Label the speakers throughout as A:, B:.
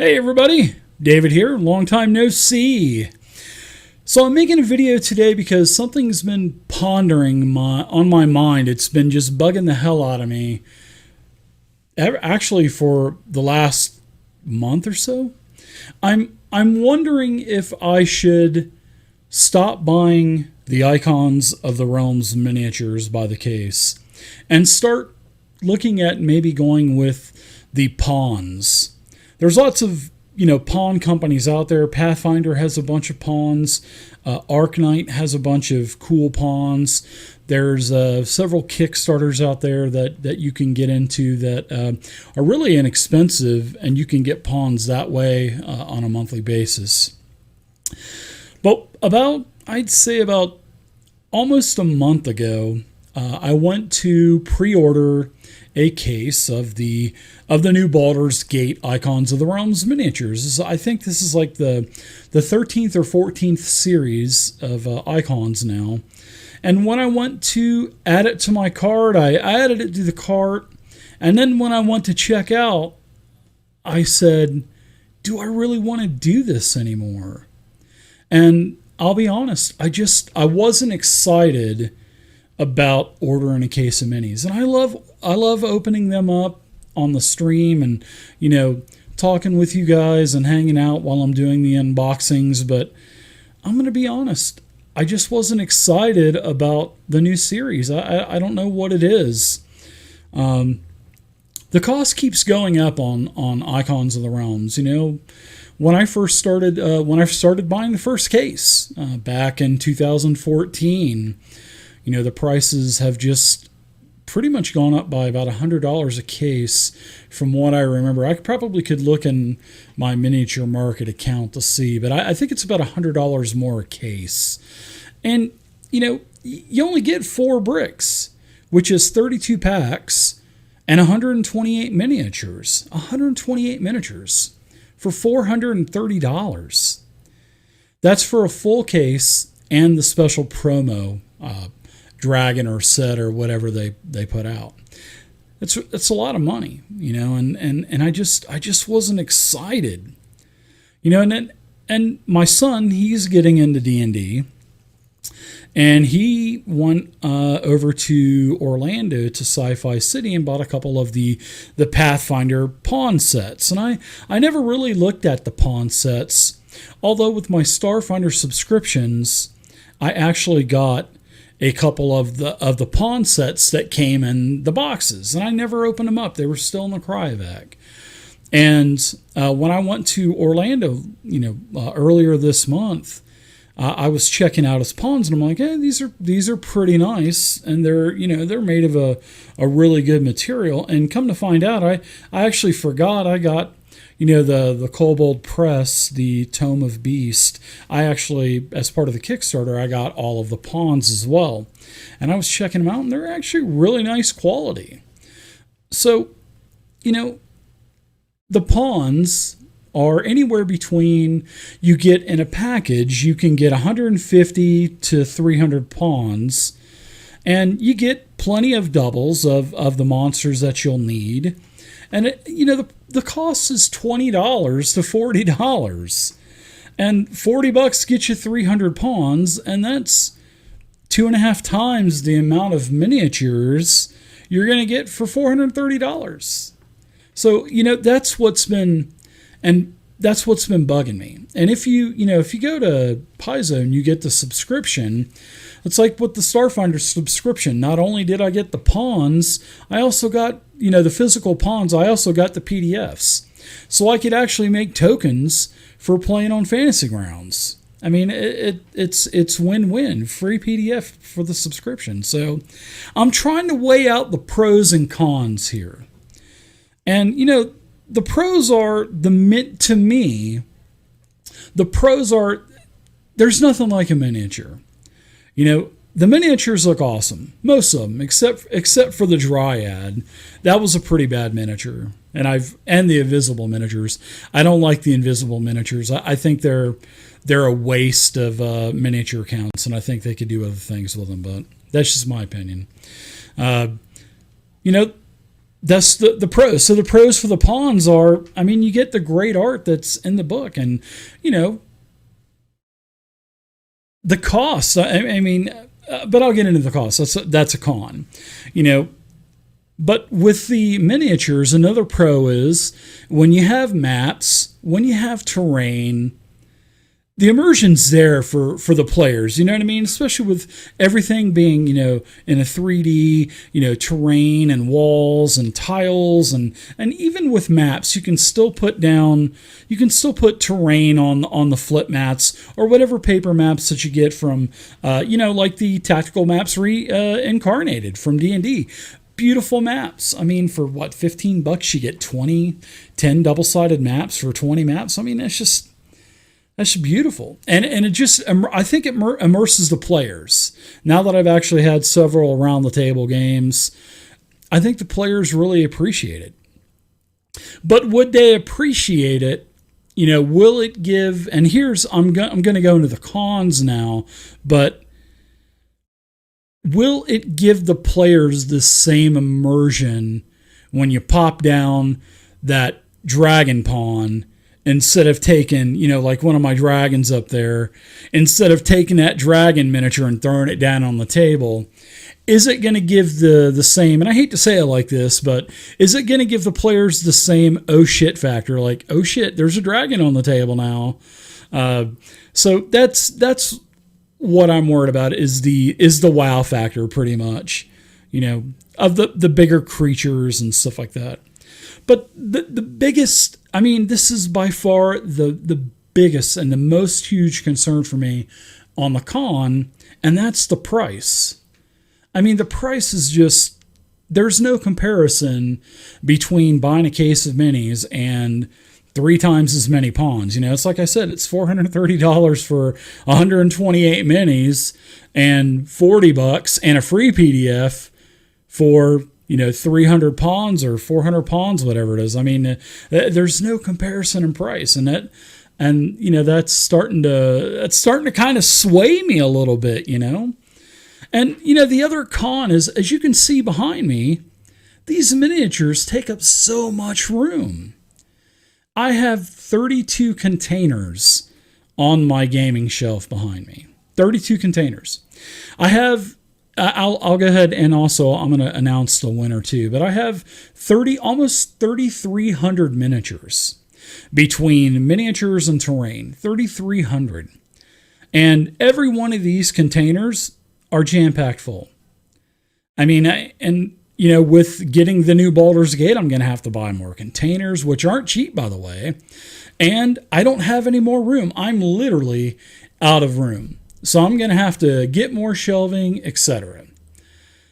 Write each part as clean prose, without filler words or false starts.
A: Hey everybody, David here, long time no see. So I'm making a video today because something's been pondering on my mind. It's been just bugging the hell out of me, actually for the last month or so. I'm wondering if I should stop buying the Icons of the Realms miniatures by the case and start looking at maybe going with the pawns. There's lots of, pawn companies out there. Pathfinder has a bunch of pawns. Arknight has a bunch of cool pawns. There's several Kickstarters out there that you can get into that are really inexpensive, and you can get pawns that way on a monthly basis. But I'd say about almost a month ago, I went to pre-order a case of the new Baldur's Gate Icons of the Realms miniatures. I think this is like the 13th or 14th series of Icons now. And when I went to add it to my cart, I added it to the cart. And then when I went to check out, I said, do I really want to do this anymore? And I'll be honest, I wasn't excited about ordering a case of minis. And I love opening them up on the stream and, talking with you guys and hanging out while I'm doing the unboxings. But I'm going to be honest, I just wasn't excited about the new series. I don't know what it is. The cost keeps going up on Icons of the Realms. When I first started buying the first case back in 2014, the prices have just pretty much gone up by about $100 a case from what I remember. I probably could look in my miniature market account to see, but I think it's about $100 more a case. And, you only get 4 bricks, which is 32 packs and 128 miniatures. 128 miniatures for $430. That's for a full case and the special promo dragon or set or whatever they put out. It's a lot of money, and I just wasn't excited. And my son, he's getting into D&D, and he went over to Orlando to Sci-Fi City and bought a couple of the Pathfinder pawn sets. And I never really looked at the pawn sets, although with my Starfinder subscriptions, I actually got a couple of the pawn sets that came in the boxes, and I never opened them up. They were still in the cryovac. And when I went to Orlando, earlier this month, I was checking out his pawns, and I'm like, hey, these are pretty nice, and they're made of a really good material. And come to find out, I actually forgot I got the Kobold Press, the Tome of Beast. I actually, as part of the Kickstarter, I got all of the pawns as well. And I was checking them out, and they're actually really nice quality. So, the pawns are anywhere between, you get in a package, you can get 150 to 300 pawns, and you get plenty of doubles of the monsters that you'll need. And the cost is $20 to $40, and $40 gets you 300 pawns, and that's 2.5 times the amount of miniatures you're going to get for $430. So that's what's been bugging me. And if you go to Paizo and you get the subscription, it's like with the Starfinder subscription. Not only did I get the pawns, I also got, the physical pawns, I also got the PDFs. So I could actually make tokens for playing on Fantasy Grounds. I mean, it's win-win. Free PDF for the subscription. So I'm trying to weigh out the pros and cons here. And, the pros are, to me, the pros are, there's nothing like a miniature. The miniatures look awesome. Most of them, except for the Dryad. That was a pretty bad miniature. And the invisible miniatures. I don't like the invisible miniatures. I think they're a waste of miniature counts, and I think they could do other things with them, but that's just my opinion. that's the pros. So the pros for the pawns are, I mean, you get the great art that's in the book, and you know the cost. I mean, but I'll get into the cost. That's a con, you know. But with the miniatures, another pro is when you have maps, when you have terrain, the immersion's there for the players. You know what I mean? Especially with everything being, you know, in a 3D, you know, terrain and walls and tiles, and even with maps, you can still put terrain on the flip mats or whatever paper maps that you get from, you know, like the tactical maps reincarnated from D&D. Beautiful maps. I mean, for what, $15 you get 10 double-sided maps for 20 maps. I mean, that's beautiful. And it just, I think it immerses the players. Now that I've actually had several around the table games, I think the players really appreciate it. But would they appreciate it? You know, will it give, and I'm going to go into the cons now, but will it give the players the same immersion when you pop down that dragon pawn instead of taking, you know, like one of my dragons up there, instead of taking that dragon miniature and throwing it down on the table? Is it going to give the same, and I hate to say it like this, but is it going to give the players the same oh shit factor? Like, oh shit, there's a dragon on the table now. So that's what I'm worried about is the wow factor, pretty much, you know, of the bigger creatures and stuff like that. But the biggest, I mean, this is by far the biggest and the most huge concern for me on the con, and that's the price. I mean, the price is just, there's no comparison between buying a case of minis and 3 times as many pawns. You know, it's like I said, it's $430 for 128 minis and $40 and a free PDF for, you know, 300 pawns or 400 pawns, whatever it is. I mean, there's no comparison in price, and you know, that's starting to kind of sway me a little bit, you know. And you know, the other con is, as you can see behind me, these miniatures take up so much room. I have 32 containers on my gaming shelf behind me. 32 containers. I'll go ahead, and also I'm going to announce the winner too, but I have almost 3,300 miniatures between miniatures and terrain. 3,300. And every one of these containers are jam-packed full. I mean, and you know, with getting the new Baldur's Gate, I'm going to have to buy more containers, which aren't cheap, by the way. And I don't have any more room. I'm literally out of room. So I'm going to have to get more shelving, etc.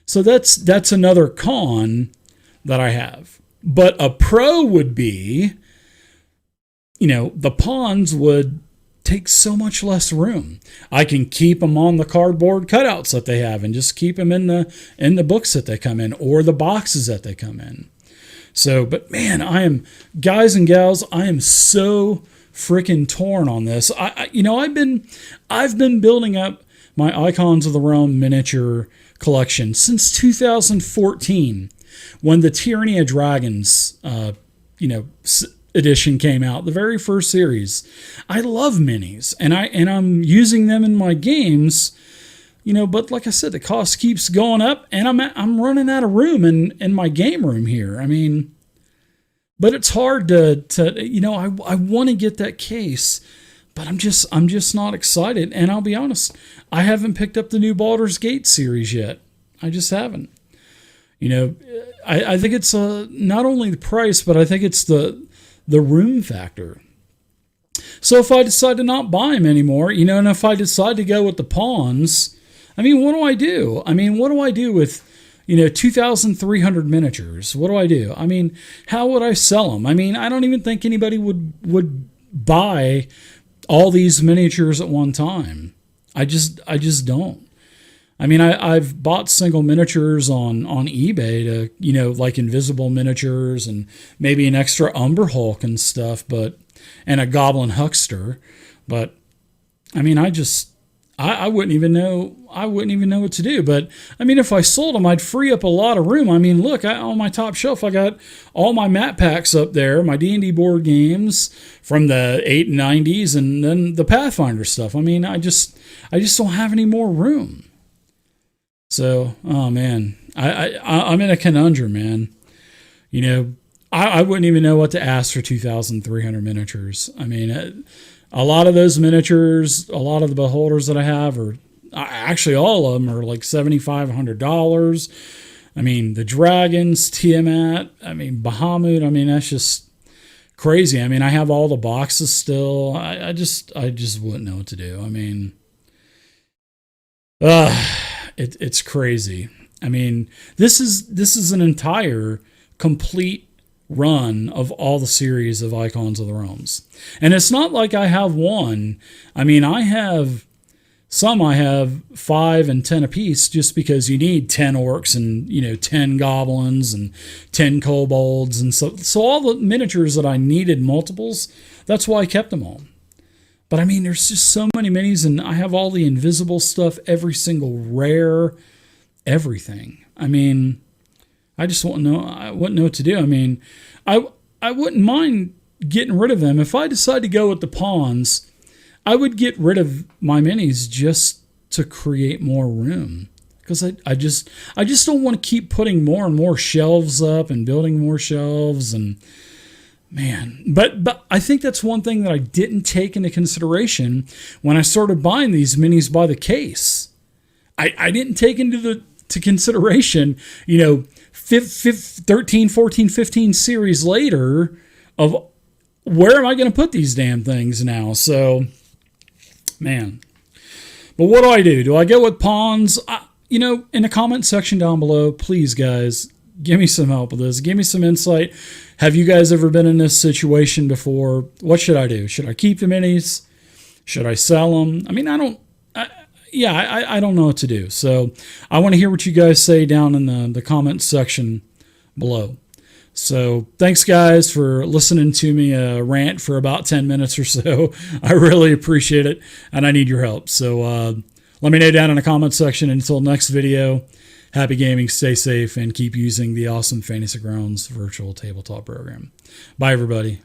A: So that's another con that I have. But a pro would be, you know, the pawns would take so much less room. I can keep them on the cardboard cutouts that they have and just keep them in the books that they come in or the boxes that they come in. So, but man, guys and gals, I am so freaking torn on this. I've been building up my Icons of the Realm miniature collection since 2014 when the Tyranny of Dragons, edition came out, the very first series. I love minis, and I'm using them in my games, you know. But like I said, the cost keeps going up, and I'm running out of room in my game room here. I mean, but it's hard to you know. I want to get that case, but I'm just not excited. And I'll be honest, I haven't picked up the new Baldur's Gate series yet. I just haven't. You know, I think it's not only the price, but I think it's the room factor. So if I decide to not buy them anymore, you know, and if I decide to go with the pawns, I mean, what do I do? I mean, what do I do with, you know, 2,300 miniatures? What do I do? I mean, how would I sell them? I mean, I don't even think anybody would buy all these miniatures at one time. I just don't. I mean, I've bought single miniatures on eBay to, you know, like invisible miniatures and maybe an extra Umber Hulk and stuff, and a Goblin Huckster. But I mean, I I wouldn't even know. I wouldn't even know what to do. But I mean, if I sold them, I'd free up a lot of room. I mean, look, on my top shelf, I got all my map packs up there, my D&D board games from the 890s, and then the Pathfinder stuff. I mean, I just don't have any more room. So, oh man, I'm in a conundrum, man. You know, I wouldn't even know what to ask for 2,300 miniatures. I mean, a lot of those miniatures, a lot of the beholders that I have are actually all of them are like $7,500. I mean, the dragons, Tiamat, I mean, Bahamut. I mean, that's just crazy. I mean, I have all the boxes still. I just wouldn't know what to do. I mean, it's crazy. I mean, this is an entire complete run of all the series of Icons of the Realms. And it's not like I have one. I mean, I have 5 and 10 apiece just because you need 10 orcs and, 10 goblins and 10 kobolds. And so all the miniatures that I needed multiples, that's why I kept them all. But I mean, there's just so many minis, and I have all the invisible stuff, every single rare, everything. I mean, I just wouldn't know what to do. I mean, I wouldn't mind getting rid of them. If I decide to go with the pawns, I would get rid of my minis just to create more room. Because I just don't want to keep putting more and more shelves up and building more shelves, and man. But I think that's one thing that I didn't take into consideration when I started buying these minis by the case. I didn't take into consideration, 13, 14, 15 series later of where am I going to put these damn things now? So, man. But what do? Do I go with pawns? In the comment section down below, please, guys, give me some help with this. Give me some insight. Have you guys ever been in this situation before? What should I do? Should I keep the minis? Should I sell them? I mean, I don't know what to do. So I want to hear what you guys say down in the comments section below. So thanks, guys, for listening to me rant for about 10 minutes or so. I really appreciate it, and I need your help. So let me know down in the comments section. Until next video, happy gaming, stay safe, and keep using the awesome Fantasy Grounds virtual tabletop program. Bye, everybody.